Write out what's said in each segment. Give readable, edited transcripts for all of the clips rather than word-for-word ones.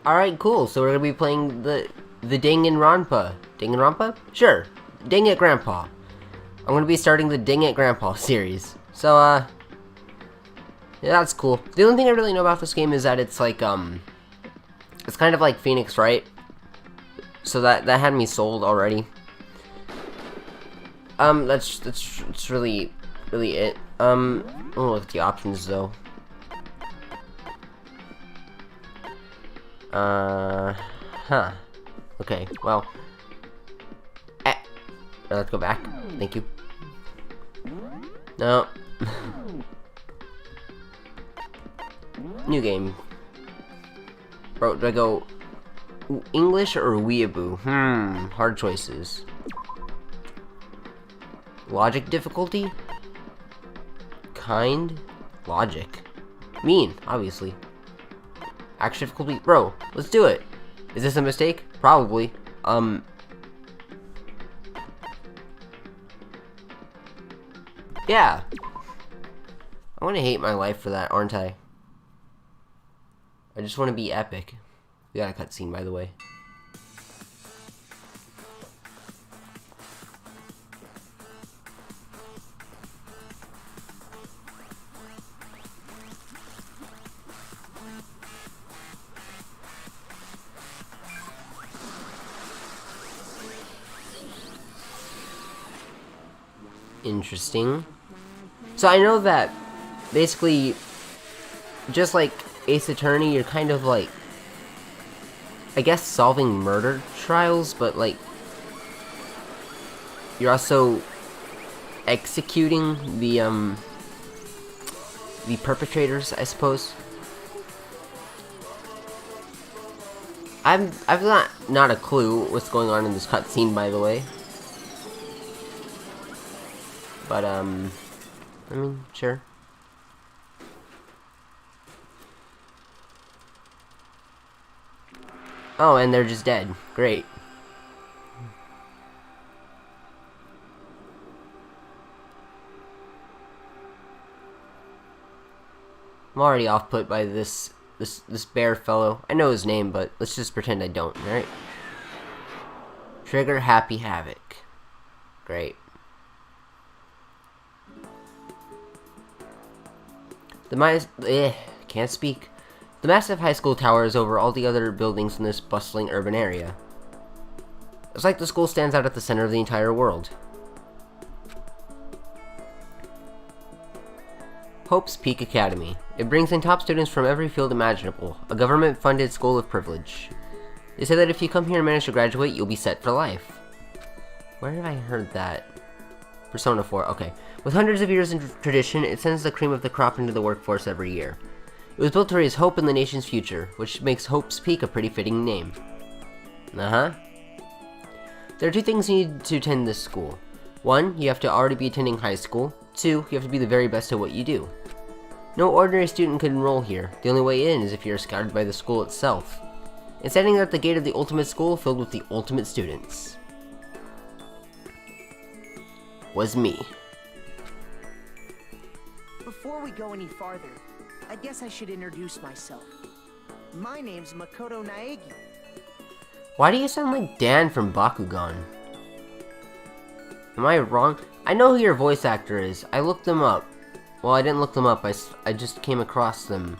Alright, cool. So we're gonna be playing the Danganronpa. Danganronpa? Sure. Dang it, Grandpa. I'm gonna be starting the Dang it, Grandpa series. So, yeah, that's cool. The only thing I really know about this game is that it's like, it's kind of like Phoenix, right? So that had me sold already. That's really it. I'm gonna look at the options though. Huh. Okay, well. Let's go back. Thank you. No. New game. Bro, do I go English or weeaboo? Hard choices. Logic difficulty? Kind? Logic. Mean, obviously. Action difficulty? Bro, let's do it. Is this a mistake? Probably. Yeah. I want to hate my life for that, aren't I? I just want to be epic. We got a cutscene, by the way. Interesting. So I know that basically, just like Ace Attorney, you're kind of like, I guess, solving murder trials, but like, you're also executing the perpetrators, I suppose. I've not a clue what's going on in this cutscene, by the way. But, I mean, sure. Oh, and they're just dead. Great. I'm already off-put by this bear fellow. I know his name, but let's just pretend I don't, alright? Trigger Happy Havoc. Great. Can't speak. The massive high school tower is over all the other buildings in this bustling urban area. It's like the school stands out at the center of the entire world. Hope's Peak Academy. It brings in top students from every field imaginable, a government-funded school of privilege. They say that if you come here and manage to graduate, you'll be set for life. Where have I heard that? Persona 4, okay. With hundreds of years in tradition, it sends the cream of the crop into the workforce every year. It was built to raise hope in the nation's future, which makes Hope's Peak a pretty fitting name. There are two things you need to attend this school. 1, you have to already be attending high school. 2, you have to be the very best at what you do. No ordinary student can enroll here. The only way in is if you're scouted by the school itself. It's standing at the gate of the ultimate school filled with the ultimate students. Was me. Before we go any farther, I guess I should introduce myself. My name's Makoto Naegi. Why do you sound like Dan from Bakugan? Am I wrong? I know who your voice actor is. I looked them up. Well, I didn't look them up. I just came across them.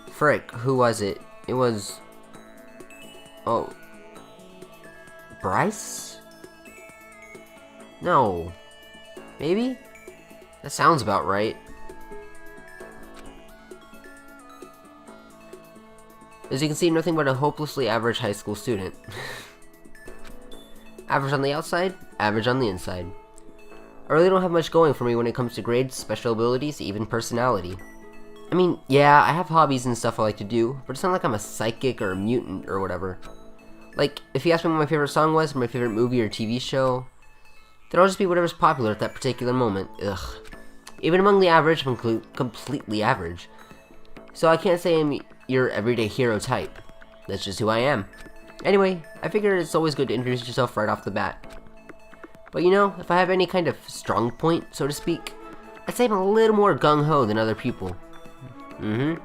Frick, who was it? It was... Oh. Bryce? No. Maybe? That sounds about right. As you can see, I'm nothing but a hopelessly average high school student. Average on the outside, average on the inside. I really don't have much going for me when it comes to grades, special abilities, even personality. I mean, yeah, I have hobbies and stuff I like to do, but it's not like I'm a psychic or a mutant or whatever. Like, if you ask me what my favorite song was, or my favorite movie or TV show, then I'll just be whatever's popular at that particular moment. Ugh. Even among the average, I'm completely average. So I can't say I'm your everyday hero type. That's just who I am. Anyway, I figured it's always good to introduce yourself right off the bat. But you know, if I have any kind of strong point, so to speak, I'd say I'm a little more gung-ho than other people. I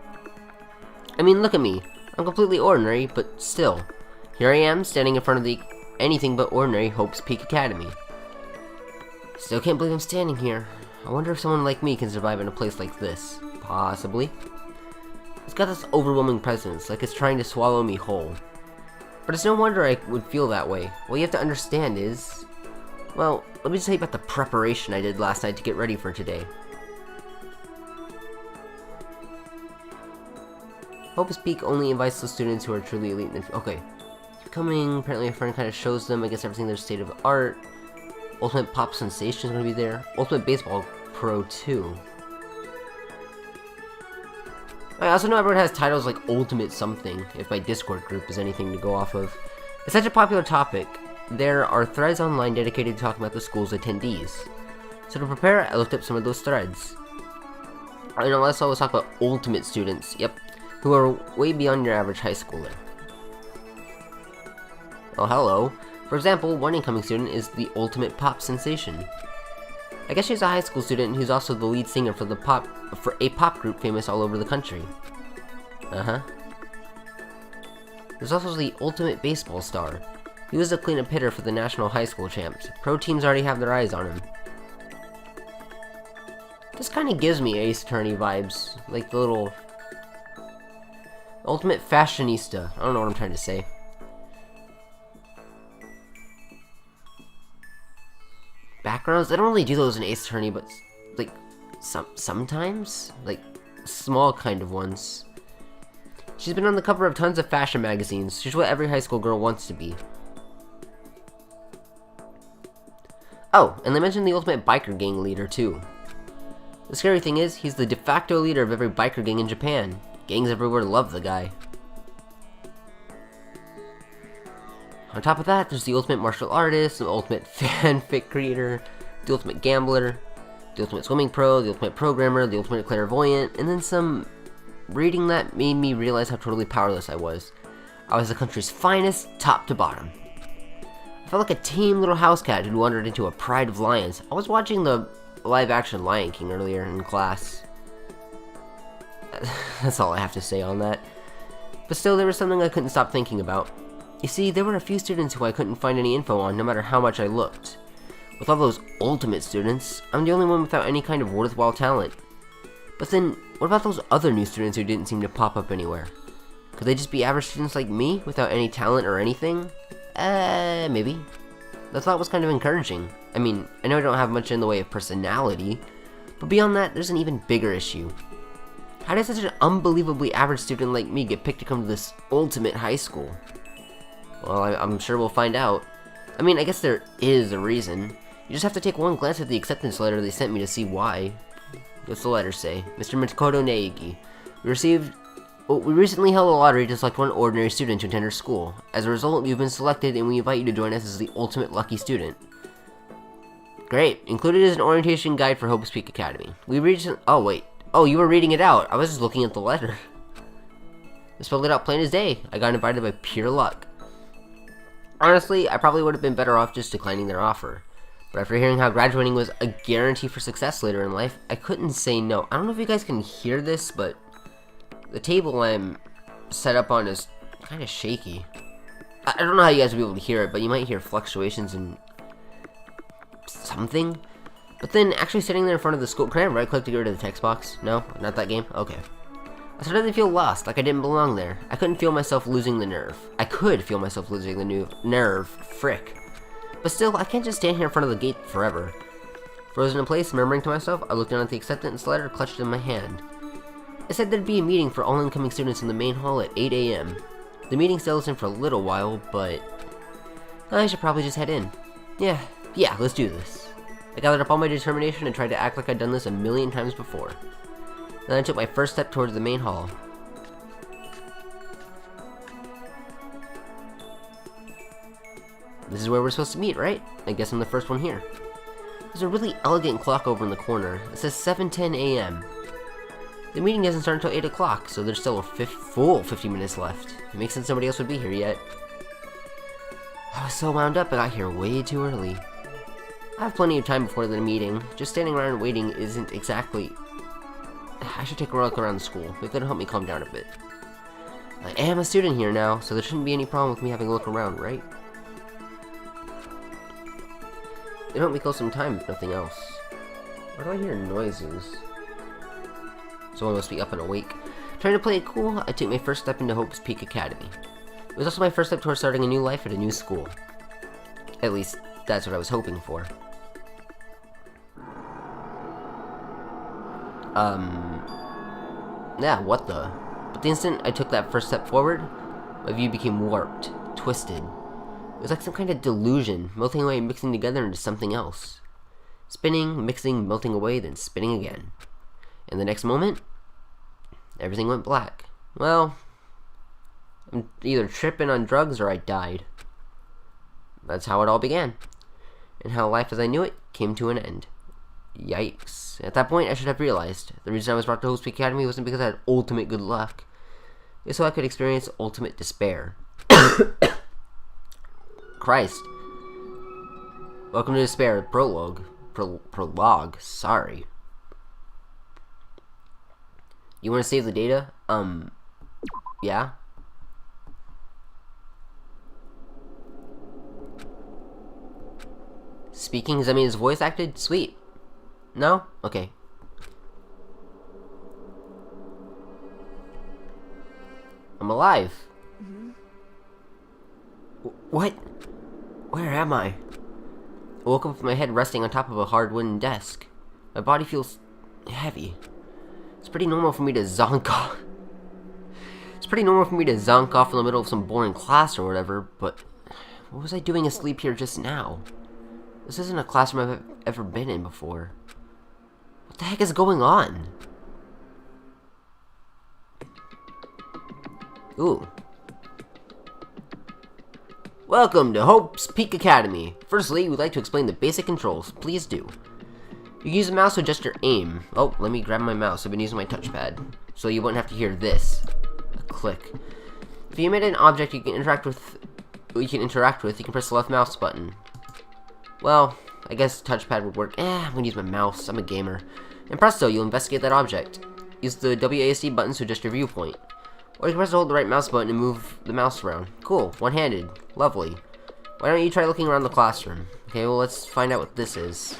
mean, look at me. I'm completely ordinary, but still. Here I am, standing in front of the anything but ordinary Hope's Peak Academy. Still can't believe I'm standing here. I wonder if someone like me can survive in a place like this. Possibly. It's got this overwhelming presence, like it's trying to swallow me whole. But it's no wonder I would feel that way. What you have to understand is... Well, let me just tell you about the preparation I did last night to get ready for today. Hope's Peak only invites the students who are truly elite. Okay. Coming, apparently a friend kind of shows them, I guess, everything their state of art. Ultimate Pop Sensation is going to be there. Ultimate Baseball Pro 2. I also know everyone has titles like Ultimate Something, if my Discord group is anything to go off of. It's such a popular topic. There are threads online dedicated to talking about the school's attendees. So to prepare, I looked up some of those threads. I know, let's always talk about Ultimate students, yep, who are way beyond your average high schooler. Oh, hello. For example, one incoming student is the Ultimate Pop Sensation. I guess she's a high school student who's also the lead singer for a pop group famous all over the country. Uh-huh. There's also the Ultimate Baseball Star. He was a cleanup hitter for the national high school champs. Pro teams already have their eyes on him. This kind of gives me Ace Attorney vibes, like the little Ultimate Fashionista. I don't know what I'm trying to say. Backgrounds? I don't really do those in Ace Attorney, but like sometimes, like small kind of ones. She's been on the cover of tons of fashion magazines. She's what every high school girl wants to be. Oh, and they mentioned the Ultimate Biker Gang leader too. The scary thing is, he's the de facto leader of every biker gang in Japan. Gangs everywhere love the guy. On top of that, there's the Ultimate Martial Artist, the Ultimate Fanfic Creator, the Ultimate Gambler, the Ultimate Swimming Pro, the Ultimate Programmer, the Ultimate Clairvoyant, and then some reading that made me realize how totally powerless I was. I was the country's finest, top to bottom. I felt like a tame little house cat who wandered into a pride of lions. I was watching the live-action Lion King earlier in class. That's all I have to say on that. But still, there was something I couldn't stop thinking about. You see, there were a few students who I couldn't find any info on, no matter how much I looked. With all those ultimate students, I'm the only one without any kind of worthwhile talent. But then, what about those other new students who didn't seem to pop up anywhere? Could they just be average students like me, without any talent or anything? Maybe. The thought was kind of encouraging. I mean, I know I don't have much in the way of personality, but beyond that, there's an even bigger issue. How did such an unbelievably average student like me get picked to come to this ultimate high school? Well, I'm sure we'll find out. I mean, I guess there is a reason. You just have to take one glance at the acceptance letter they sent me to see why. What's the letter say? Mr. Makoto Neigi. We recently held a lottery to select one ordinary student to attend our school. As a result, you've been selected and we invite you to join us as the ultimate lucky student. Great. Included is an orientation guide for Hope's Peak Academy. Oh, wait. Oh, you were reading it out. I was just looking at the letter. I spelled it out plain as day. I got invited by pure luck. Honestly, I probably would have been better off just declining their offer. But after hearing how graduating was a guarantee for success later in life, I couldn't say no. I don't know if you guys can hear this, but the table I'm set up on is kind of shaky. I don't know how you guys will be able to hear it, but you might hear fluctuations in something. But then, actually sitting there in front of the school, can I right click to get rid of the text box? No? Not that game? Okay. I started to feel lost, like I didn't belong there. I couldn't feel myself losing the nerve. I could feel myself losing the nerve. Frick. But still, I can't just stand here in front of the gate forever. Frozen in place, murmuring to myself, I looked down at the acceptance letter clutched in my hand. It said there'd be a meeting for all incoming students in the main hall at 8 a.m. The meeting still isn't for a little while, but I should probably just head in. Yeah, let's do this. I gathered up all my determination and tried to act like I'd done this a million times before. Then I took my first step towards the main hall. This is where we're supposed to meet, right? I guess I'm the first one here. There's a really elegant clock over in the corner. It says 7:10 a.m. The meeting doesn't start until 8 o'clock, so there's still a full 50 minutes left. It makes sense somebody else would be here yet. I was so wound up I got here way too early. I have plenty of time before the meeting. Just standing around waiting isn't exactly... I should take a look around the school. Maybe that'll help me calm down a bit. I am a student here now, so there shouldn't be any problem with me having a look around, right? It helped me kill some time, if nothing else. Why do I hear noises? Someone must be up and awake. Trying to play it cool, I took my first step into Hope's Peak Academy. It was also my first step towards starting a new life at a new school. At least, that's what I was hoping for. Yeah, what the? But the instant I took that first step forward, my view became warped, twisted. It was like some kind of delusion, melting away and mixing together into something else. Spinning, mixing, melting away, then spinning again. And the next moment, everything went black. Well, I'm either tripping on drugs or I died. That's how it all began. And how life as I knew it came to an end. Yikes. At that point, I should have realized the reason I was brought to Hope's Peak Academy wasn't because I had ultimate good luck. It was so I could experience ultimate despair. Christ. Welcome to Despair, prologue. Prologue, sorry. You want to save the data? Yeah? Speaking, does that mean his voice acted? Sweet. No? Okay. I'm alive. What? Where am I? I woke up with my head resting on top of a hard wooden desk. My body feels heavy. It's pretty normal for me to zonk off. It's pretty normal for me to zonk off in the middle of some boring class or whatever, but what was I doing asleep here just now? This isn't a classroom I've ever been in before. What the heck is going on? Ooh. Welcome to Hope's Peak Academy. Firstly, we'd like to explain the basic controls. Please do. You use the mouse to adjust your aim. Oh, let me grab my mouse. I've been using my touchpad, so you wouldn't have to hear this. A click. If you made an object you can interact with, you can press the left mouse button. Well, I guess touchpad would work. I'm gonna use my mouse. I'm a gamer. And presto, you'll investigate that object. Use the WASD buttons to adjust your viewpoint. Or you can press hold the right mouse button and move the mouse around. Cool, one-handed. Lovely. Why don't you try looking around the classroom? Okay, well, let's find out what this is.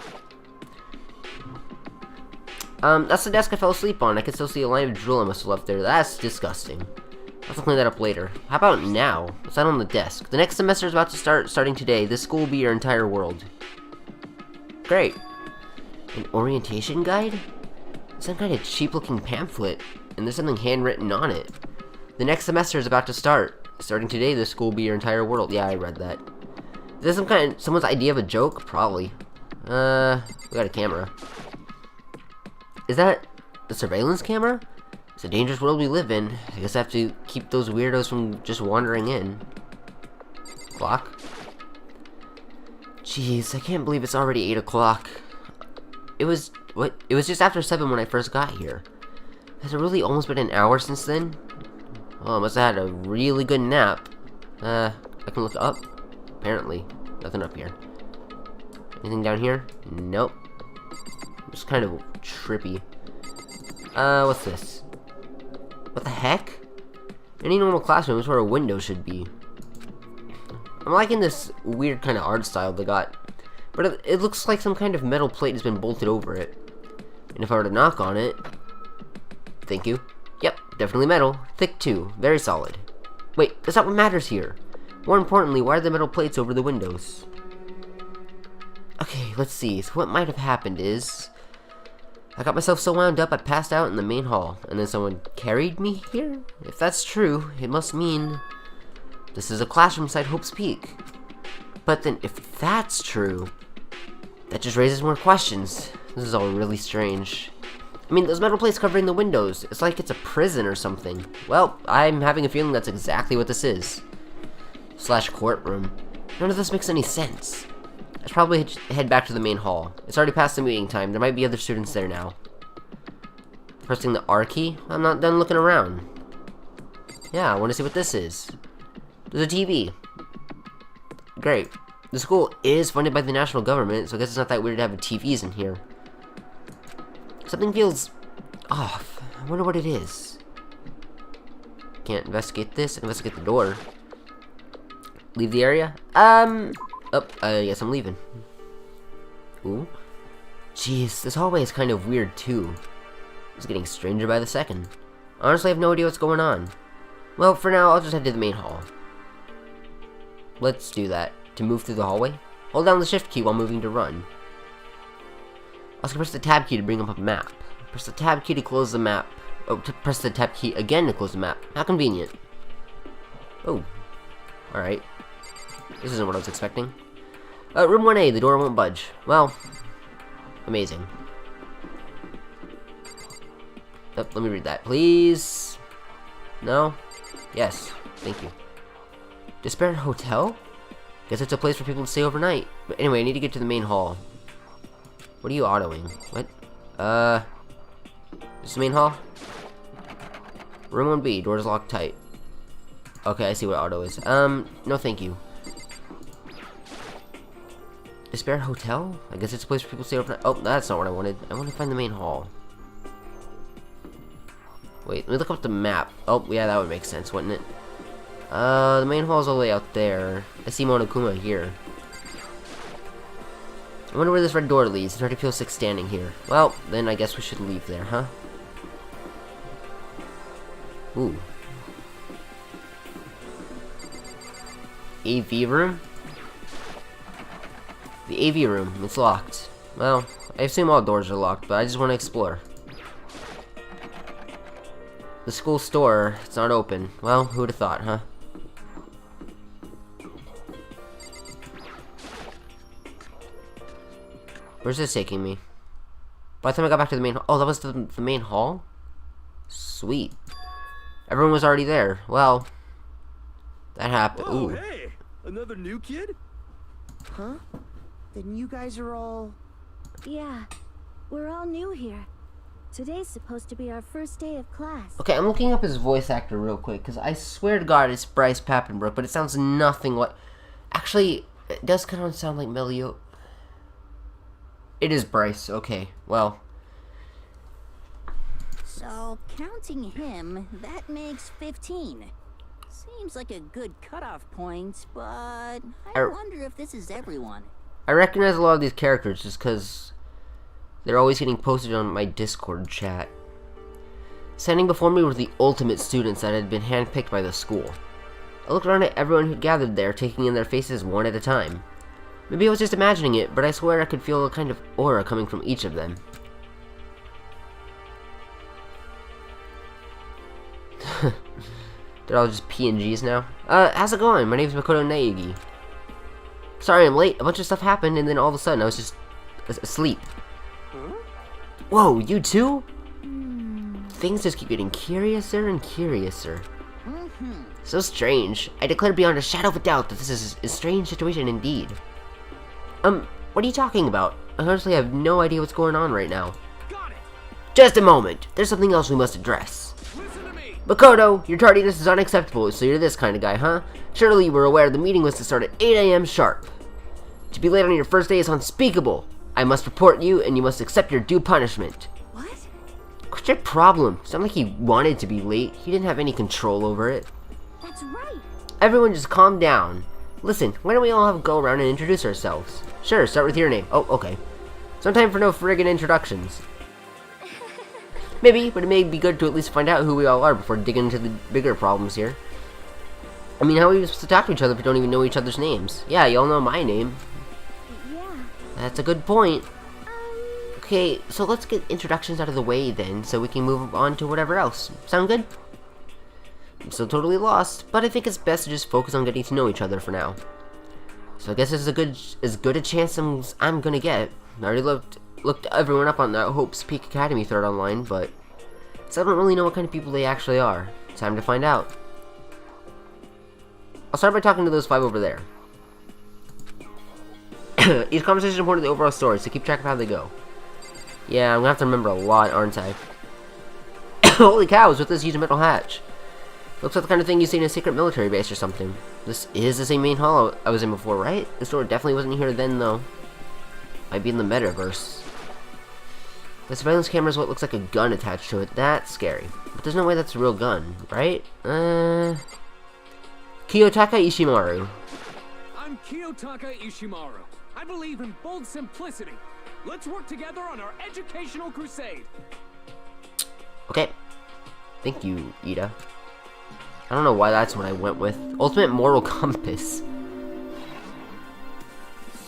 That's the desk I fell asleep on. I can still see a line of drool I must have left there. That's disgusting. I'll have to clean that up later. How about now? What's that on the desk? The next semester is about to start, starting today. This school will be your entire world. Great. An orientation guide? Some kind of cheap-looking pamphlet, and there's something handwritten on it. The next semester is about to start. Starting today, this school will be your entire world. Yeah, I read that. Is this some kind of someone's idea of a joke? Probably. We got a camera. Is that the surveillance camera? It's a dangerous world we live in. I guess I have to keep those weirdos from just wandering in. Clock? Jeez, I can't believe it's already 8 o'clock. It was just after 7 when I first got here. Has it really almost been an hour since then? Oh, I must have had a really good nap. I can look up. Apparently. Nothing up here. Anything down here? Nope. It's kind of trippy. What's this? What the heck? Any normal classroom is where a window should be. I'm liking this weird kind of art style they got. But it looks like some kind of metal plate has been bolted over it. And if I were to knock on it... Thank you. Yep, definitely metal. Thick too. Very solid. Wait, that's not what matters here. More importantly, why are the metal plates over the windows? Okay, let's see. So what might have happened is... I got myself so wound up I passed out in the main hall, and then someone carried me here? If that's true, it must mean... this is a classroom inside Hope's Peak. But then, if that's true, that just raises more questions. This is all really strange. I mean, those metal plates covering the windows, it's like it's a prison or something. Well, I'm having a feeling that's exactly what this is. Slash courtroom. None of this makes any sense. I should probably head back to the main hall. It's already past the meeting time. There might be other students there now. Pressing the R key? I'm not done looking around. Yeah, I want to see what this is. There's a TV. Great. The school is funded by the national government, so I guess it's not that weird to have TVs in here. Something feels off. I wonder what it is. can't investigate this. Investigate the door. Leave the area? Yes, I'm leaving. Ooh. Jeez, this hallway is kind of weird, too. It's getting stranger by the second. Honestly, I have no idea what's going on. Well, for now, I'll just head to the main hall. Let's do that. To move through the hallway, hold down the shift key while moving to run. Also, press the tab key to bring up a map. Press the tab key to close the map. Oh, press the tab key again to close the map. How convenient. Oh. Alright. This isn't what I was expecting. Room 1A, the door won't budge. Well, amazing. Oh, let me read that, please. No? Yes. Thank you. Despair Hotel? Guess it's a place for people to stay overnight. But anyway, I need to get to the main hall. What are you autoing? What? Is this the main hall? Room 1B, doors locked tight. Okay, I see what auto is. No thank you. Despair Hotel? I guess it's a place for people to stay overnight. Oh, that's not what I wanted. I want to find the main hall. Wait, let me look up the map. Oh, yeah, that would make sense, wouldn't it? The main hall is all the way out there. I see Monokuma here. I wonder where this red door leads. It's already feels sick standing here. Well, then I guess we should leave there, huh? Ooh. AV room? The AV room. It's locked. Well, I assume all doors are locked, but I just want to explore. The school store, it's not open. Well, who would have thought, huh? Where's this taking me? By the time I got back to the main... Oh, that was the main hall? Sweet. Everyone was already there. Well, that happened. Whoa, ooh. Hey! Another new kid? Huh? Then you guys are all... Yeah, we're all new here. Today's supposed to be our first day of class. Okay, I'm looking up his voice actor real quick, because I swear to God it's Bryce Papenbrook, but it sounds nothing like... Actually, it does kind of sound like Melio. It is Bryce, okay, well. So, counting him, that makes 15. Seems like a good cutoff point, but I wonder if this is everyone. I recognize a lot of these characters just because they're always getting posted on my Discord chat. Standing before me were the ultimate students that had been handpicked by the school. I looked around at everyone who gathered there, taking in their faces one at a time. Maybe I was just imagining it, but I swear I could feel a kind of aura coming from each of them. They're all just PNGs now. How's it going? My name's Makoto Naegi. Sorry I'm late. A bunch of stuff happened, and then all of a sudden I was just asleep. Huh? Whoa, you too? Things just keep getting curiouser and curiouser. So strange. I declare beyond a shadow of a doubt that this is a strange situation indeed. What are you talking about? I honestly have no idea what's going on right now. Got it! Just a moment. There's something else we must address. Listen to me! Makoto, your tardiness is unacceptable, so you're this kind of guy, huh? Surely you were aware the meeting was to start at 8 AM sharp. To be late on your first day is unspeakable. I must report you, and you must accept your due punishment. What? What's your problem? It's not like he wanted to be late. He didn't have any control over it. That's right. Everyone just calm down. Listen, why don't we all have a go around and introduce ourselves? Sure, start with your name. Oh, okay. So time for no friggin' introductions. Maybe, but it may be good to at least find out who we all are before digging into the bigger problems here. I mean, how are we supposed to talk to each other if we don't even know each other's names? Yeah, you all know my name. Yeah. That's a good point. Okay, so let's get introductions out of the way then, so we can move on to whatever else. Sound good? I'm still totally lost, but I think it's best to just focus on getting to know each other for now. So I guess this is as good a chance I'm gonna get. I already looked everyone up on that Hope's Peak Academy thread online, but still don't really know what kind of people they actually are. Time to find out. I'll start by talking to those 5 over there. Each conversation is important to the overall story, so keep track of how they go. Yeah, I'm gonna have to remember a lot, aren't I? Holy cow, what's with this huge metal hatch? Looks like the kind of thing you see in a secret military base or something. This is the same main hall I was in before, right? This door definitely wasn't here then, though. Might be in the metaverse. The surveillance camera is what looks like a gun attached to it. That's scary. But there's no way that's a real gun, right? Kiyotaka Ishimaru. I'm Kiyotaka Ishimaru. I believe in bold simplicity. Let's work together on our educational crusade. Okay. Thank you, Ida. I don't know why that's what I went with. Ultimate Moral Compass.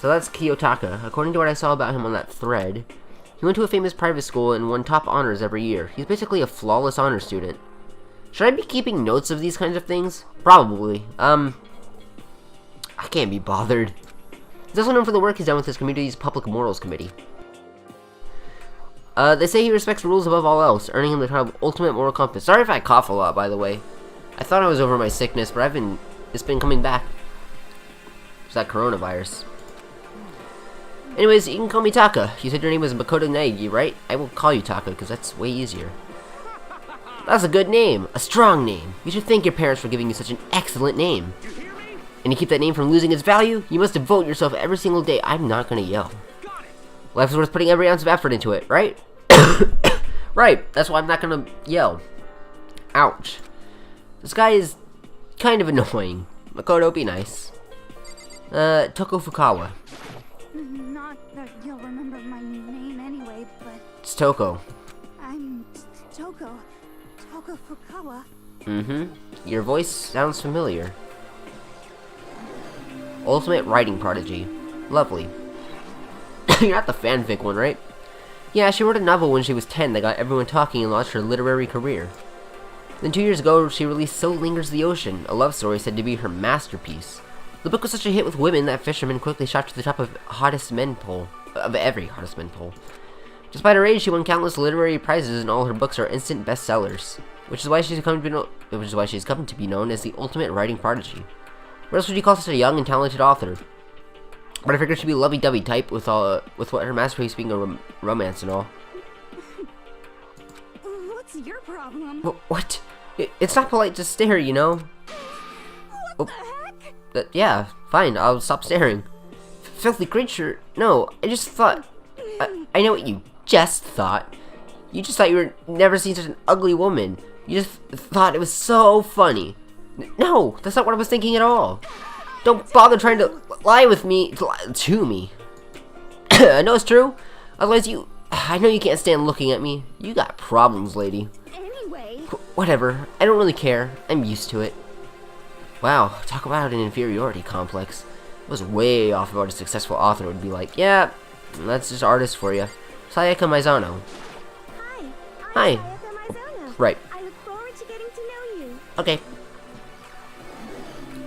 So that's Kiyotaka. According to what I saw about him on that thread, he went to a famous private school and won top honors every year. He's basically a flawless honor student. Should I be keeping notes of these kinds of things? Probably. I can't be bothered. He's also known for the work he's done with his community's Public Morals Committee. They say he respects rules above all else, earning him the title of Ultimate Moral Compass. Sorry if I cough a lot, by the way. I thought I was over my sickness, but it's been coming back. It's that coronavirus. Anyways, you can call me Taka. You said your name was Makoto Naegi, right? I will call you Taka, because that's way easier. That's a good name. A strong name. You should thank your parents for giving you such an excellent name. You hear me? And to keep that name from losing its value, you must devote yourself every single day. I'm not gonna yell. Got it. Life is worth putting every ounce of effort into it, right? Right, that's why I'm not gonna yell. Ouch. This guy is kind of annoying. Makoto, be nice. Toko Fukawa. Not that you'll remember my name anyway, but It's Toko. I'm Toko. Toko Fukawa. Mm-hmm. Your voice sounds familiar. Ultimate writing prodigy. Lovely. You're not the fanfic one, right? Yeah, she wrote a novel when she was 10 that got everyone talking and launched her literary career. Then 2 years ago, she released So Lingers the Ocean, a love story said to be her masterpiece. The book was such a hit with women that fishermen quickly shot to the top of every hottest men poll. Despite her age, she won countless literary prizes, and all her books are instant bestsellers, which is why she's come to be known as the ultimate writing prodigy. What else would you call such a young and talented author? But I figured she'd be a lovey-dovey type with what her masterpiece being a romance and all. What's your problem? What? It's not polite to stare, you know? What the heck? Yeah, fine, I'll stop staring. Filthy creature. No, I just thought... I know what you just thought. You just thought you were never seen such an ugly woman. You just thought it was so funny. No, that's not what I was thinking at all. Don't bother trying to lie with me, to me. I know it's true. Otherwise I know you can't stand looking at me. You got problems, lady. Anyway. Whatever. I don't really care. I'm used to it. Wow, talk about an inferiority complex. I was way off about a successful author would be like, yeah, that's just artist for you. Sayaka Maizano. Hi. Hi. I'm Sayaka Maizano. Right. I look forward to getting to know you. Okay.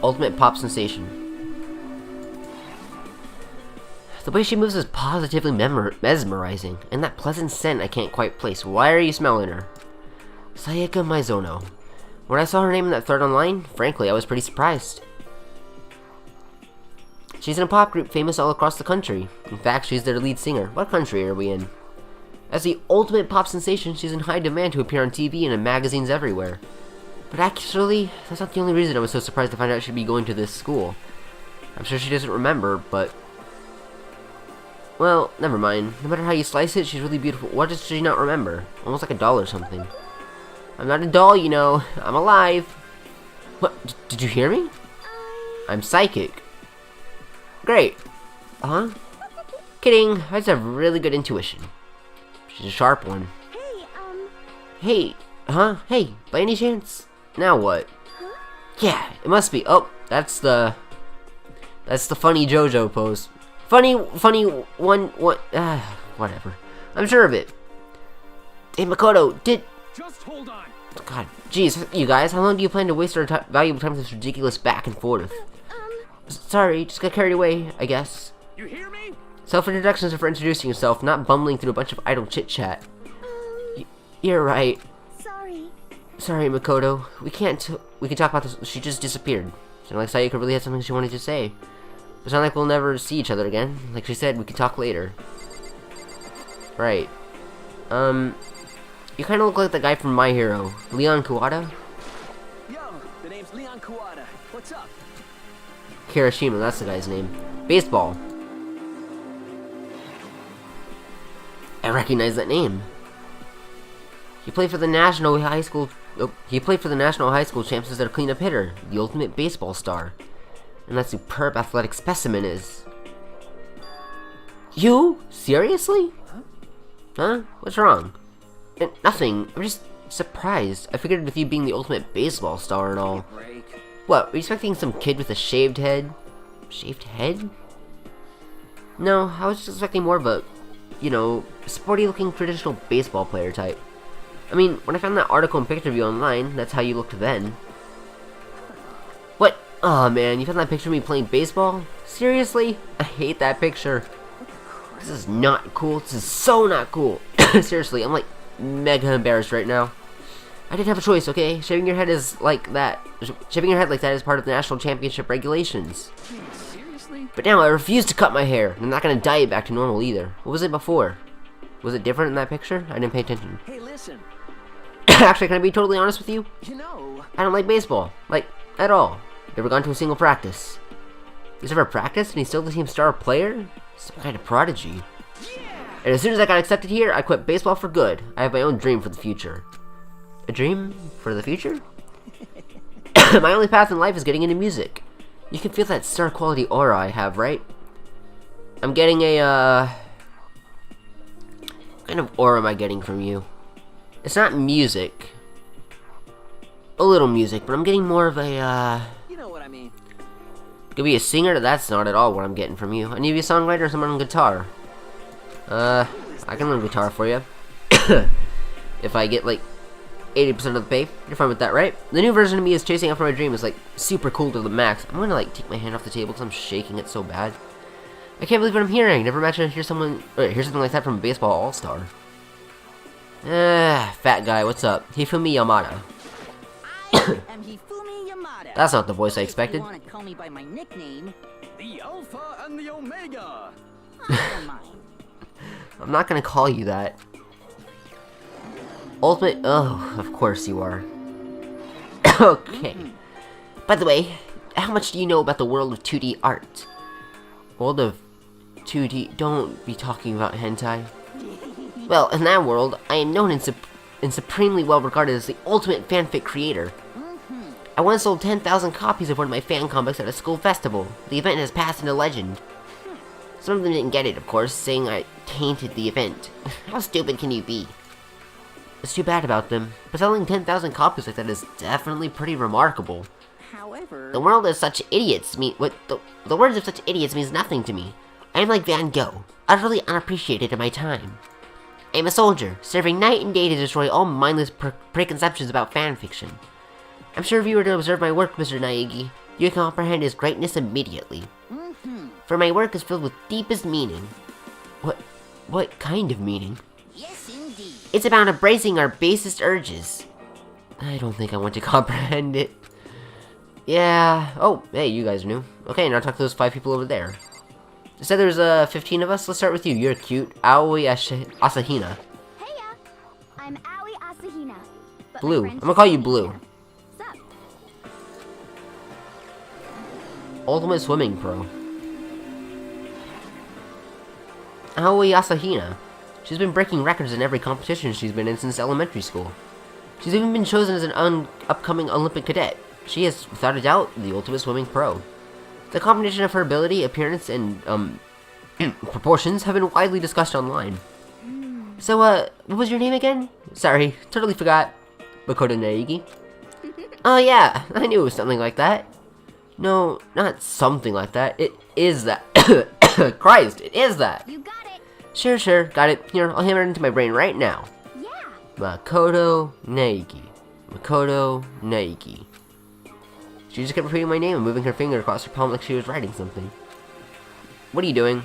Ultimate pop sensation. The way she moves is positively mesmerizing, and that pleasant scent I can't quite place. Why are you smelling her? Sayaka Maizono. When I saw her name in that thread online, frankly, I was pretty surprised. She's in a pop group famous all across the country. In fact, she's their lead singer. What country are we in? As the ultimate pop sensation, she's in high demand to appear on TV and in magazines everywhere. But actually, that's not the only reason I was so surprised to find out she'd be going to this school. I'm sure she doesn't remember, but... well, never mind. No matter how you slice it, she's really beautiful. What does she not remember? Almost like a doll or something. I'm not a doll, you know. I'm alive. What? Did you hear me? I'm psychic. Great. Huh? Kidding. I just have really good intuition. She's a sharp one. Hey, Hey. Huh? Hey, by any chance? Now what? Huh? Yeah, it must be. Oh, that's the funny JoJo pose. Funny one, whatever. I'm sure of it. Hey, Makoto, Just hold on. God, jeez, you guys, how long do you plan to waste our valuable time with this ridiculous back and forth? Sorry, just got carried away, I guess. You hear me? Self-introductions are for introducing yourself, not bumbling through a bunch of idle chit-chat. You're right. sorry. Sorry, Makoto. We can talk about this. She just disappeared. Sounded like Sayaka really had something she wanted to say. It's not like we'll never see each other again. Like she said, we can talk later. Right. You kind of look like the guy from My Hero, Leon Kuwata. Yo, the name's Leon Kuwata. What's up? Kirishima, that's the guy's name. Baseball. I recognize that name. He played for the national high school. Oh, he played for the national high school champs as a cleanup hitter, the ultimate baseball star. And that superb athletic specimen is. You? Seriously? Huh? What's wrong? Nothing. I'm just surprised. I figured with you being the ultimate baseball star and all. What? Were you expecting some kid with a shaved head? Shaved head? No, I was just expecting more of a, sporty looking traditional baseball player type. I mean, when I found that article and picture of you online, that's how you looked then. What? Aw, man, you found that picture of me playing baseball? Seriously? I hate that picture. This is not cool. This is so not cool. Seriously, I'm like mega embarrassed right now. I didn't have a choice, okay? Shaving your head like that is part of the national championship regulations. Seriously? But now I refuse to cut my hair. And I'm not gonna dye it back to normal either. What was it before? Was it different in that picture? I didn't pay attention. Hey, listen. Actually, can I be totally honest with you? I don't like baseball. Like, at all. Never gone to a single practice. He's never practiced and he's still the team's star player? Some kind of prodigy. And as soon as I got accepted here, I quit baseball for good. I have my own dream for the future. A dream for the future? My only path in life is getting into music. You can feel that star quality aura I have, right? I'm getting a, what kind of aura am I getting from you? It's not music. A little music, but I'm getting more of a, You know what I mean. Could be a singer? That's not at all what I'm getting from you. I need to be a songwriter or someone on guitar. I can learn guitar for you. If I get like 80% of the pay, you're fine with that, right? The new version of me is chasing after my dream is like super cool to the max. I'm gonna like take my hand off the table because I'm shaking it so bad. I can't believe what I'm hearing. Never imagined I'd hear something like that from a baseball all-star. Fat guy, what's up? Hifumi Yamada. I am Hifumi Yamada. That's not the voice I expected. If you want to call me by my nickname, The Alpha and the Omega. I don't mind. I'm not gonna call you that. Ultimate. Oh, of course you are. Okay. By the way, how much do you know about the world of 2D art? World of 2D. Don't be talking about hentai. Well, in that world, I am known and supremely well regarded as the ultimate fanfic creator. I once sold 10,000 copies of one of my fan comics at a school festival. The event has passed into legend. Some of them didn't get it, of course, saying I tainted the event. How stupid can you be? It's too bad about them, but selling 10,000 copies like that is definitely pretty remarkable. However, The world of such idiots the words of such idiots means nothing to me. I am like Van Gogh, utterly unappreciated in my time. I am a soldier, serving night and day to destroy all mindless preconceptions about fanfiction. I'm sure if you were to observe my work, Mr. Naegi, you would comprehend its greatness immediately. For my work is filled with deepest meaning. What kind of meaning? yes, indeed. It's about embracing our basest urges. I don't think I want to comprehend it. Yeah. Oh, hey, you guys are new. Okay, now talk to those 5 people over there. You said there's 15 of us. Let's start with you. You're cute. Aoi Asahina. Heya! I'm Aoi Asahina. But my Blue. friends I'm gonna call you me Blue. Hina. Sup? Ultimate swimming pro. Aoi Asahina. She's been breaking records in every competition she's been in since elementary school. She's even been chosen as an upcoming Olympic cadet. She is, without a doubt, the ultimate swimming pro. The combination of her ability, appearance, and, proportions have been widely discussed online. So, what was your name again? Sorry, totally forgot. Makoto Naegi. Oh yeah, I knew it was something like that. No, not something like that. It is that. Christ, it is that. You got it! Sure, got it. Here, I'll hammer it into my brain right now. Yeah! Makoto Naegi. Makoto Naegi. She just kept repeating my name and moving her finger across her palm like she was writing something. What are you doing?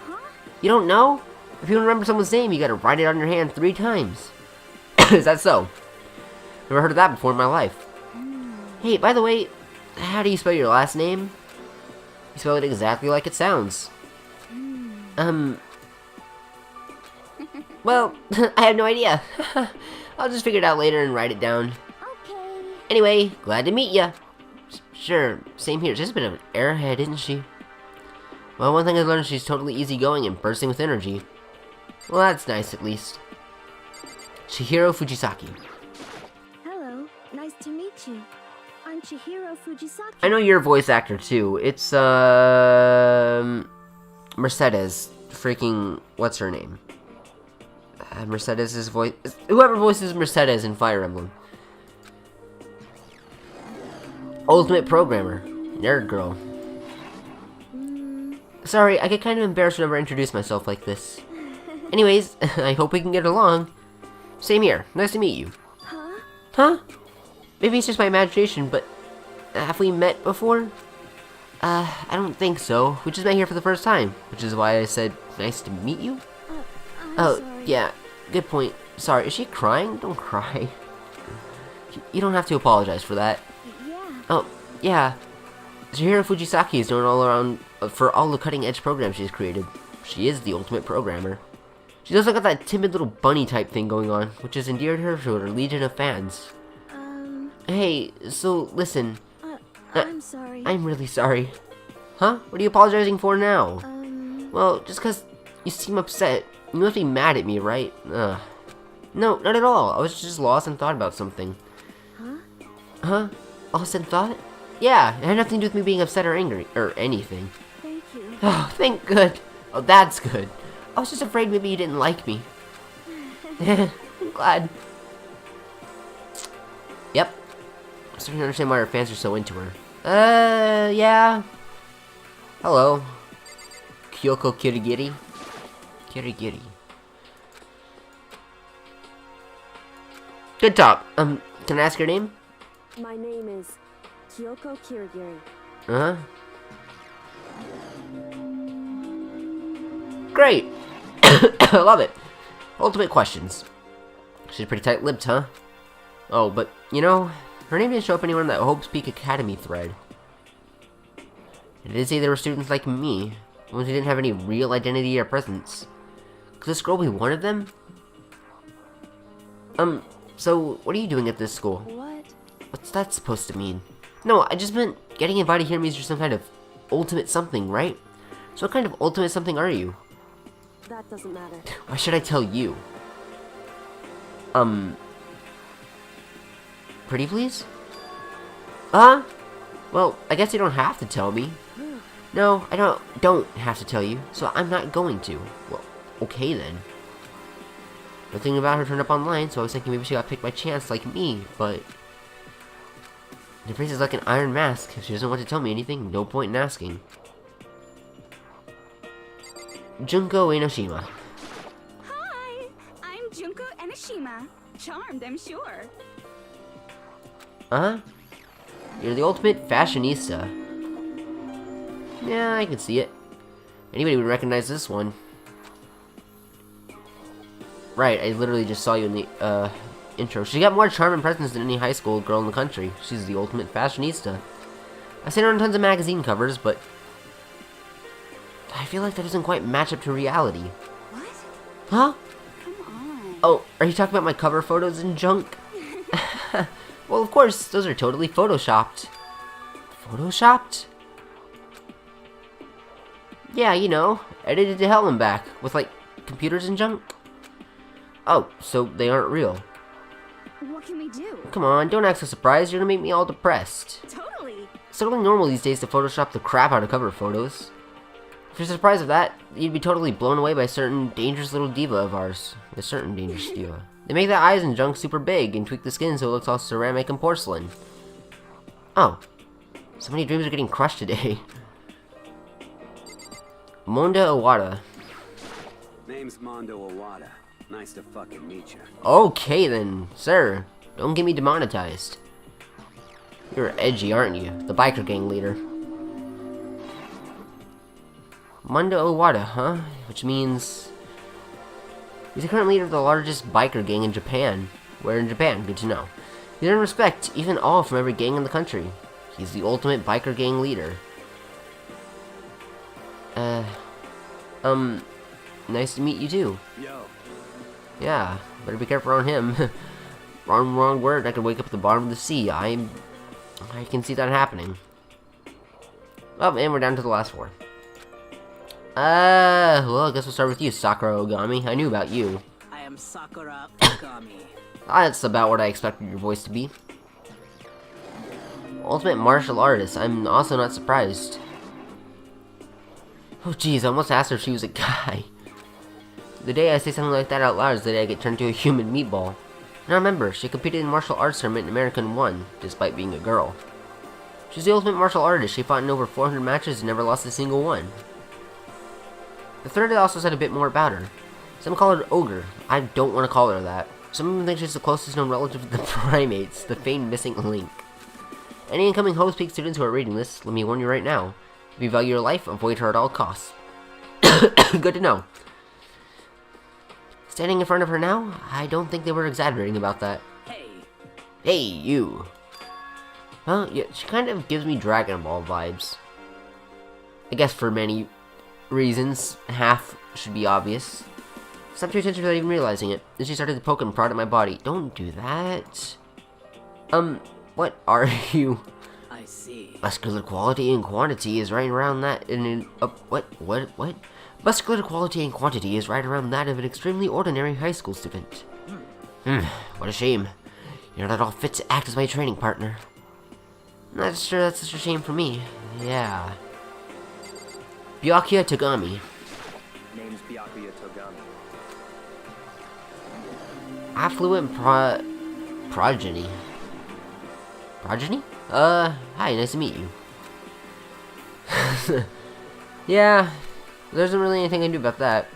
Huh? You don't know? If you don't remember someone's name, you gotta write it on your hand 3 times. Is that so? Never heard of that before in my life. Hey, by the way, how do you spell your last name? You spell it exactly like it sounds. Well, I have no idea. I'll just figure it out later and write it down. Okay. Anyway, glad to meet ya. Sure, same here. She's a bit of an airhead, isn't she? Well, one thing I learned is she's totally easygoing and bursting with energy. Well, that's nice at least. Chihiro Fujisaki. Hello, nice to meet you. I'm Chihiro Fujisaki. I know you're a voice actor too. It's Mercedes. Freaking what's her name? Mercedes' voice. Whoever voices Mercedes in Fire Emblem. Ultimate Programmer. Nerd girl. Sorry, I get kind of embarrassed whenever I introduce myself like this. Anyways, I hope we can get along. Same here. Nice to meet you. Huh? Huh? Maybe it's just my imagination, but have we met before? I don't think so. We just met here for the first time, which is why I said nice to meet you. I'm sorry. Yeah, good point. Sorry, is she crying? Don't cry. You don't have to apologize for that. Yeah. Oh, yeah. Chihiro Fujisaki is doing all around for all the cutting-edge programs she's created. She is the ultimate programmer. She does look at that timid little bunny type thing going on, which has endeared her to her legion of fans. Hey, so listen. I'm sorry. I'm really sorry. Huh? What are you apologizing for now? Well, just because you seem upset. You must be mad at me, right? No, not at all. I was just lost and thought about something. Huh? Lost in thought? Yeah, it had nothing to do with me being upset or angry, or anything. Thank you. Oh, thank good. Oh, that's good. I was just afraid maybe you didn't like me. I'm glad. Yep. I'm starting to understand why her fans are so into her. Yeah. Hello. Kyoko Kirigiri. Kirigiri. Good talk. Can I ask your name? My name is Kyoko Kirigiri. Uh-huh. Great! I love it. Ultimate questions. She's pretty tight-lipped, huh? Oh, but, you know, her name didn't show up anywhere in that Hope's Peak Academy thread. It did say there were students like me, ones who didn't have any real identity or presence. Could this girl be one of them? So, what are you doing at this school? What? What's that supposed to mean? No, I just meant getting invited here means you're some kind of ultimate something, right? So what kind of ultimate something are you? That doesn't matter. Why should I tell you? Pretty please? Well, I guess you don't have to tell me. No, I don't have to tell you, so I'm not going to. Well, okay then. Nothing about her turned up online, so I was thinking maybe she got picked by chance like me, but... Her face is like an iron mask. If she doesn't want to tell me anything, no point in asking. Junko Enoshima. Hi, I'm Junko Enoshima. Charmed, I'm sure. You're the ultimate fashionista. Yeah, I can see it. Anybody would recognize this one. Right, I literally just saw you in the, intro. She got more charm and presence than any high school girl in the country. She's the ultimate fashionista. I've seen her on tons of magazine covers, but... I feel like that doesn't quite match up to reality. What? Huh? Come on. Oh, are you talking about my cover photos and junk? Well, of course, those are totally photoshopped. Photoshopped? Yeah, you know, edited to hell and back, with, like, computers and junk. Oh, so they aren't real. What can we do? Come on, don't act so surprised, you're gonna make me all depressed. Totally. It's totally normal these days to Photoshop the crap out of cover photos. If you're surprised of that, you'd be totally blown away by a certain dangerous little diva of ours. A certain dangerous diva. They make the eyes and junk super big and tweak the skin so it looks all ceramic and porcelain. Oh. So many dreams are getting crushed today. Monda Owada. Name's Mondo Owada. Nice to fucking meet you. Okay then, sir. Don't get me demonetized. You're edgy, aren't you? The biker gang leader. Mondo Owada, huh? Which means... he's the current leader of the largest biker gang in Japan. Where in Japan? Good to know. He's earned respect, even awe from every gang in the country. He's the ultimate biker gang leader. Nice to meet you too. Yo. Yeah, better be careful around him. wrong word, I could wake up at the bottom of the sea. I can see that happening. Oh, and we're down to the last four. Well, I guess we'll start with you, Sakura Ogami. I knew about you. I am Sakura Ogami. That's about what I expected your voice to be. Ultimate martial artist. I'm also not surprised. Oh jeez, I almost asked her if she was a guy. The day I say something like that out loud is the day I get turned into a human meatball. Now remember, she competed in martial arts tournament in America and won, despite being a girl. She's the ultimate martial artist. She fought in over 400 matches and never lost a single one. The third also said a bit more about her. Some call her Ogre. I don't want to call her that. Some even think she's the closest known relative to the primates, the famed missing link. Any incoming Havoc Peak students who are reading this, let me warn you right now. If you value your life, avoid her at all costs. Good to know. Standing in front of her now, I don't think they were exaggerating about that. Hey. Hey, you. Well, yeah, she kind of gives me Dragon Ball vibes. I guess for many reasons, half should be obvious. Stopped your attention without even realizing it. Then she started to poke and prod at my body. Don't do that. What are you? I see. Muscular quality and quantity is right around that what? Muscular quality and quantity is right around that of an extremely ordinary high school student. What a shame. You're not all fit to act as my training partner. Not sure that's such a shame for me. Yeah. Byakuya Togami. Name's Byakuya Togami. Affluent progeny. Progeny? Hi, nice to meet you. Yeah, there isn't really anything I can do about that.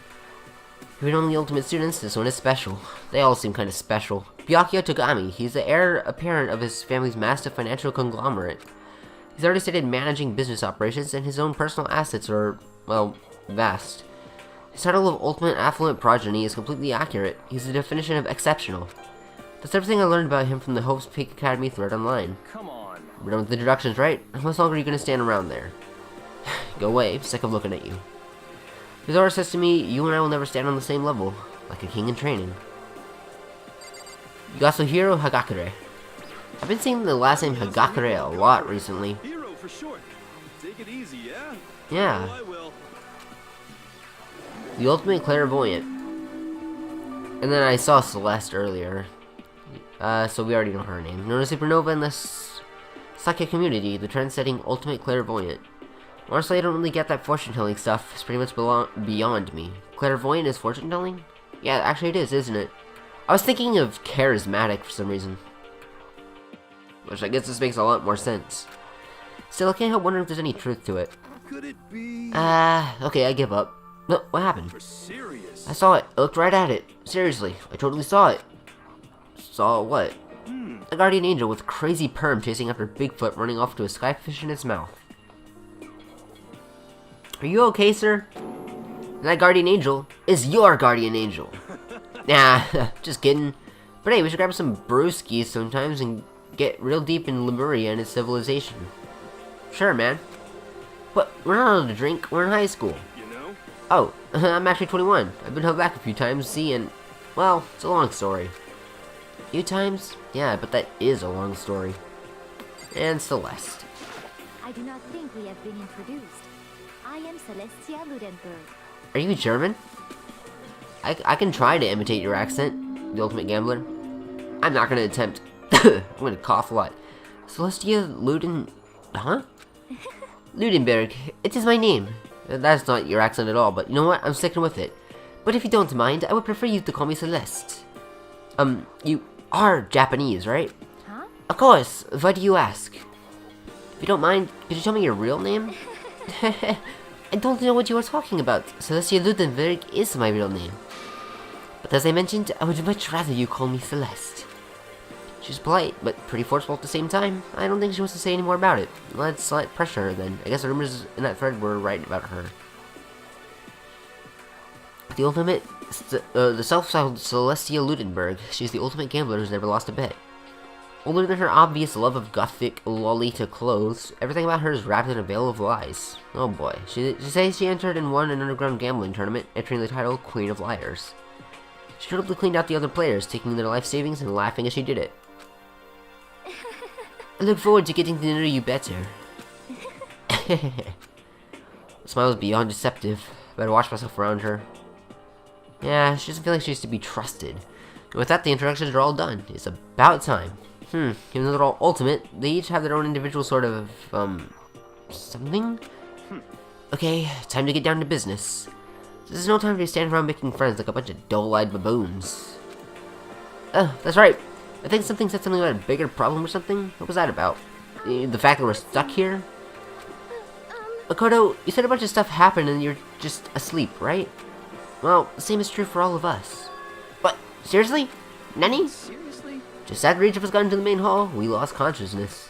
Even on the ultimate students, this one is special. They all seem kind of special. Byakuya Togami, he's the heir apparent of his family's massive financial conglomerate. He's already started managing business operations, and his own personal assets are, well, vast. His title of Ultimate Affluent Progeny is completely accurate. He's the definition of exceptional. That's everything I learned about him from the Havoc Peak Academy thread online. Come on. We're done with the introductions, right? How much longer are you gonna stand around there? Go away, I'm sick of looking at you. His aura says to me, you and I will never stand on the same level, like a king in training. Yasuhiro Hagakure. I've been seeing the last name Hagakure a lot recently. Hero for short. Take it easy, yeah? Yeah. Oh, I will. The ultimate clairvoyant. And then I saw Celeste earlier. So we already know her name. Known as Supernova in the psychic community, the trend-setting ultimate clairvoyant. Honestly, I don't really get that fortune-telling stuff. It's pretty much beyond me. Clairvoyant is fortune-telling? Yeah, actually it is, isn't it? I was thinking of charismatic for some reason. Which I guess this makes a lot more sense. Still, I can't help wondering if there's any truth to it. Could it be? Okay, I give up. No, what happened? For serious. I saw it. I looked right at it. Seriously, I totally saw it. Saw what? A guardian angel with crazy perm chasing after Bigfoot running off to a skyfish in its mouth. Are you okay, sir? That guardian angel is your guardian angel. Nah, just kidding. But hey, we should grab some brewskis sometimes and get real deep in Lemuria and its civilization. Sure, man. But we're not allowed to drink. We're in high school. You know? Oh, I'm actually 21. I've been held back a few times, see, and, well, it's a long story. A few times? Yeah, but that is a long story. And Celeste. I do not think we have been introduced. I am Celestia Ludenberg. Are you German? I can try to imitate your accent, the ultimate gambler. I'm not gonna attempt. I'm gonna cough a lot. Celestia Luden... Huh? Ludenberg. It is my name. That's not your accent at all, but you know what? I'm sticking with it. But if you don't mind, I would prefer you to call me Celeste. You are Japanese, right? Huh? Of course. Why do you ask? If you don't mind, could you tell me your real name? I don't know what you are talking about. Celestia Ludenberg is my real name. But as I mentioned, I would much rather you call me Celeste. She's polite, but pretty forceful at the same time. I don't think she wants to say any more about it. Let's let pressure her then. I guess the rumors in that thread were right about her. The ultimate, the self-styled Celestia Ludenberg. She's the ultimate gambler who's never lost a bet. Older than her obvious love of gothic Lolita clothes, everything about her is wrapped in a veil of lies. Oh boy. She says she entered and won an underground gambling tournament, entering the title Queen of Liars. She totally cleaned out the other players, taking their life savings and laughing as she did it. I look forward to getting to know you better. The smile is beyond deceptive. better watch myself around her. Yeah, she doesn't feel like she used to be trusted. And with that, the introductions are all done. It's about time. Even though they're all ultimate, they each have their own individual sort of, something? Okay, time to get down to business. This is no time to be standing around making friends like a bunch of dull-eyed baboons. Oh, that's right. I think something said something about a bigger problem or something. What was that about? The fact that we're stuck here? Makoto, you said a bunch of stuff happened and you're just asleep, right? Well, the same is true for all of us. What? Seriously? Nani? Seriously? Just after each of us got into the main hall, we lost consciousness.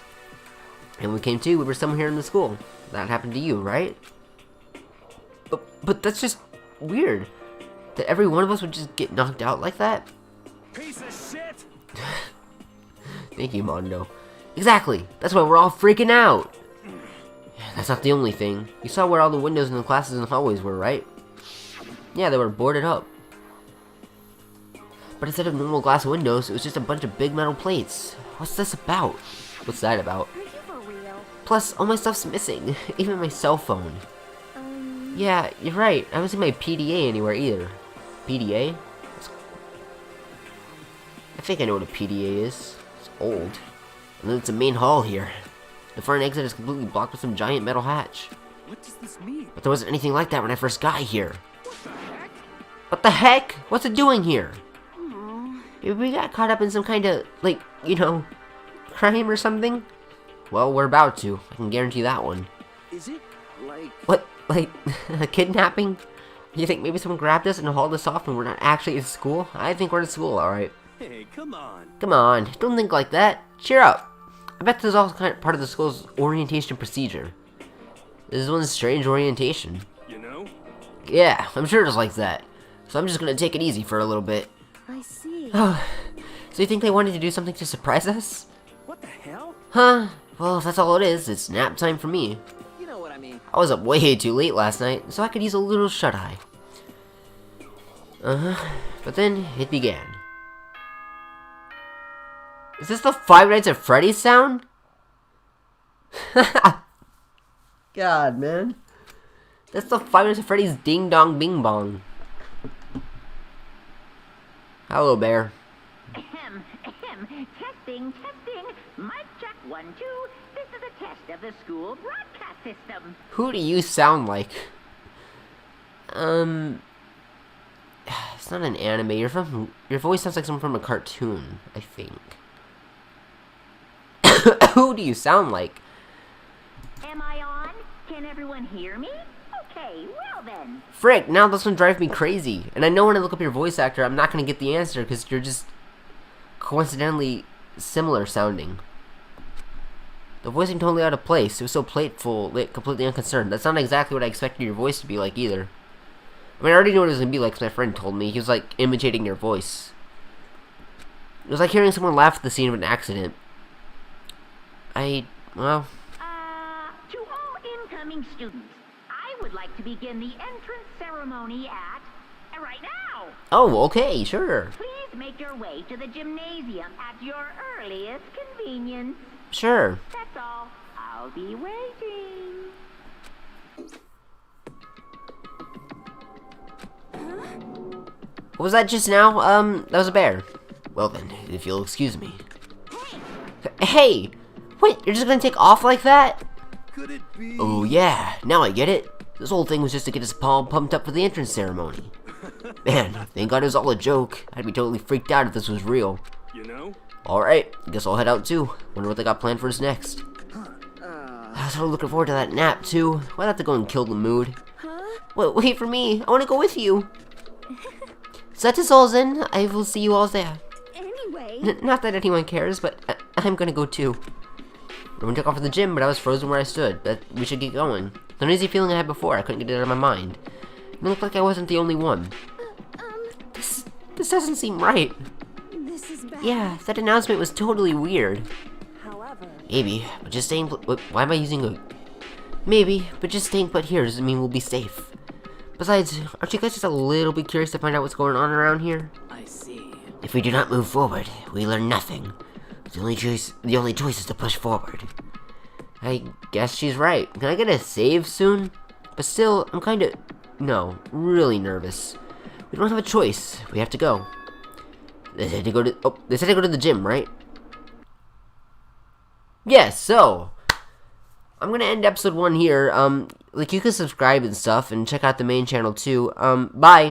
And when we came to, we were somewhere here in the school. That happened to you, right? But that's just weird. That every one of us would just get knocked out like that? Piece of shit! Thank you, Mondo. Exactly! That's why we're all freaking out! That's not the only thing. You saw where all the windows in the classes and hallways were, right? Yeah, they were boarded up. But instead of normal glass windows, it was just a bunch of big metal plates. What's this about? What's that about? Are you for real? Plus, all my stuff's missing. Even my cell phone. Yeah, you're right. I haven't seen my PDA anywhere either. PDA? I think I know what a PDA is. It's old. And then it's a main hall here. The front exit is completely blocked with some giant metal hatch. What does this mean? But there wasn't anything like that when I first got here. What the heck? What the heck? What's it doing here? Maybe we got caught up in some kind of, like, you know, crime or something? Well, we're about to. I can guarantee that one. Is it like... What? Like, a kidnapping? You think maybe someone grabbed us and hauled us off and we're not actually in school? I think we're in school, alright. Hey, come on. Come on, don't think like that. Cheer up. I bet this is all kind of part of the school's orientation procedure. This is one strange orientation. You know? Yeah, I'm sure it's like that. So I'm just gonna take it easy for a little bit. I see. Oh, so you think they wanted to do something to surprise us? What the hell? Huh? Well, if that's all it is, it's nap time for me. You know what I mean. I was up way too late last night, so I could use a little shut-eye. But then, it began. Is this the Five Nights at Freddy's sound? God, man. That's the Five Nights at Freddy's Ding Dong Bing Bong. Hello, Bear. Testing. Mic check 1, 2. This is a test of the school broadcast system. Who do you sound like? It's not an anime. Your voice sounds like someone from a cartoon, I think. Who do you sound like? Am I on? Can everyone hear me? Okay, well then. Frick, now this one drives me crazy. And I know when I look up your voice actor, I'm not gonna get the answer because you're just coincidentally similar sounding. The voice seemed totally out of place. It was so playful, completely unconcerned. That's not exactly what I expected your voice to be like either. I mean, I already knew what it was gonna be like because my friend told me. He was like imitating your voice. It was like hearing someone laugh at the scene of an accident. Well... To all incoming students, I would like to begin the entrance ceremony at... right now! Oh, okay, sure. Please make your way to the gymnasium at your earliest convenience. Sure. That's all. I'll be waiting. What was that just now? That was a bear. Well then, if you'll excuse me. Hey! Wait, you're just gonna take off like that? Could it be? Oh yeah, now I get it. This whole thing was just to get us all pumped up for the entrance ceremony. Man, thank God it was all a joke. I'd be totally freaked out if this was real. You know? Alright, guess I'll head out too. Wonder what they got planned for us next. I was so looking forward to that nap too. Why'd I have to go and kill the mood? Wait for me. I wanna go with you. Set us all in. I will see you all there. Anyway. Not that anyone cares, but I'm gonna go too. Everyone took off to the gym, but I was frozen where I stood. But we should get going. The uneasy feeling I had before, I couldn't get it out of my mind. It looked like I wasn't the only one. This doesn't seem right. This is bad. Yeah, that announcement was totally weird. However. Maybe, but just staying why am I using a... Maybe, but just staying put here doesn't mean we'll be safe. Besides, aren't you guys just a little bit curious to find out what's going on around here? I see. If we do not move forward, we learn nothing. The only choice is to push forward. I guess she's right. Can I get a save soon? But still, I'm kinda no, really nervous. We don't have a choice. We have to go. They said to go to, oh, they said to go to the gym, right? Yes, so I'm gonna end episode 1 here. Like, you can subscribe and stuff and check out the main channel too. Bye.